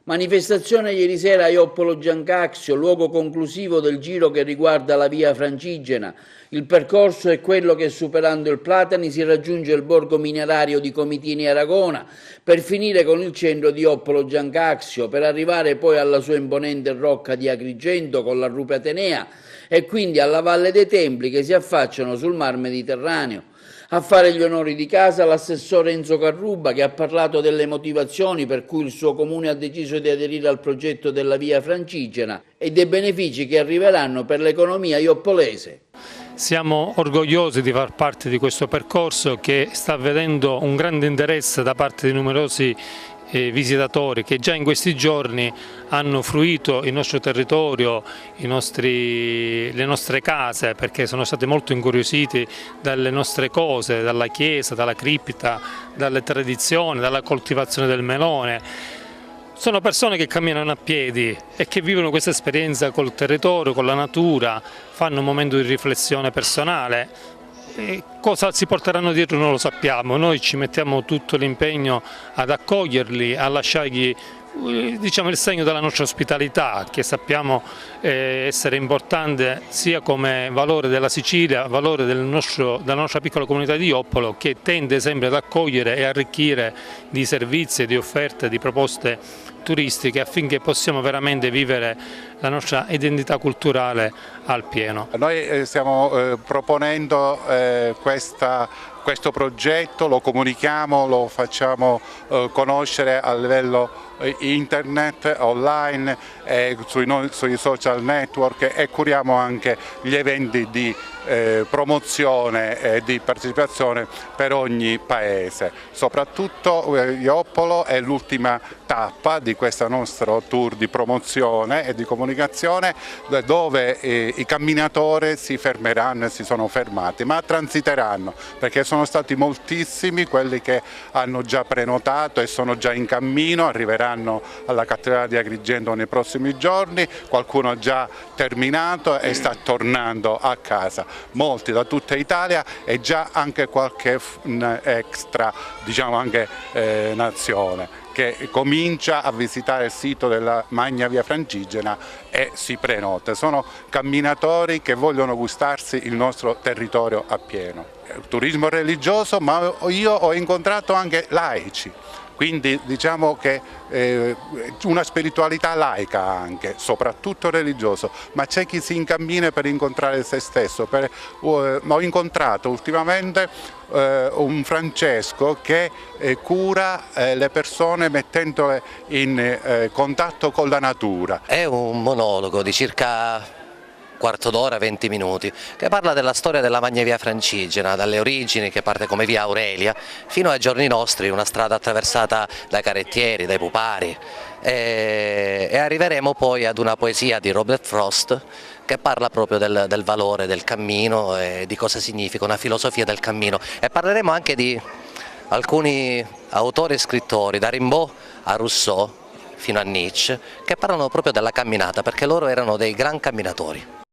Manifestazione ieri sera a Ioppolo Giancazio, luogo conclusivo del giro che riguarda la via Francigena. Il percorso è quello che superando il Platani si raggiunge il borgo minerario di Comitini Aragona per finire con il centro di Ioppolo Giancazio, per arrivare poi alla sua imponente rocca di Agrigento con la Rupe Atenea e quindi alla Valle dei Templi che si affacciano sul Mar Mediterraneo. A fare gli onori di casa l'assessore Enzo Carruba, che ha parlato delle motivazioni per cui il suo comune ha deciso di aderire al progetto della via Francigena e dei benefici che arriveranno per l'economia ioppolese. Siamo orgogliosi di far parte di questo percorso che sta vedendo un grande interesse da parte di numerosi visitatori che già in questi giorni hanno fruito il nostro territorio, le nostre case, perché sono stati molto incuriositi dalle nostre cose, dalla chiesa, dalla cripta, dalle tradizioni, dalla coltivazione del melone. Sono persone che camminano a piedi e che vivono questa esperienza col territorio, con la natura, fanno un momento di riflessione personale. Cosa si porteranno dietro non lo sappiamo, noi ci mettiamo tutto l'impegno ad accoglierli, a lasciargli diciamo, il segno della nostra ospitalità, che sappiamo essere importante sia come valore della Sicilia, valore della nostra piccola comunità di Ioppolo, che tende sempre ad accogliere e arricchire di servizi, di offerte, di proposte turistiche affinché possiamo veramente vivere la nostra identità culturale al pieno. Noi stiamo proponendo questo progetto, lo comunichiamo, lo facciamo conoscere a livello internet, online, sui social network e curiamo anche gli eventi di promozione e di partecipazione per ogni paese. Soprattutto Ioppolo è l'ultima tappa di questo nostro tour di promozione e di comunicazione, dove i camminatori si fermeranno e si sono fermati, ma transiteranno, perché sono stati moltissimi quelli che hanno già prenotato e sono già in cammino, arriveranno alla cattedrale di Agrigento nei prossimi giorni, qualcuno ha già terminato e sta tornando a casa. Molti da tutta Italia e già anche qualche extra, diciamo anche nazione, che comincia a visitare il sito della Magna Via Francigena e si prenota. Sono camminatori che vogliono gustarsi il nostro territorio appieno. Turismo religioso, ma io ho incontrato anche laici. Quindi diciamo che una spiritualità laica anche, soprattutto religioso, ma c'è chi si incammina per incontrare se stesso. Ho incontrato ultimamente un Francesco che cura le persone mettendole in contatto con la natura. È un monologo di circa quarto d'ora, 20 minuti, che parla della storia della Magna Via Francigena, dalle origini, che parte come via Aurelia, fino ai giorni nostri, una strada attraversata dai carettieri, dai pupari, e arriveremo poi ad una poesia di Robert Frost che parla proprio del valore del cammino e di cosa significa una filosofia del cammino, e parleremo anche di alcuni autori e scrittori, da Rimbaud a Rousseau fino a Nietzsche, che parlano proprio della camminata, perché loro erano dei gran camminatori.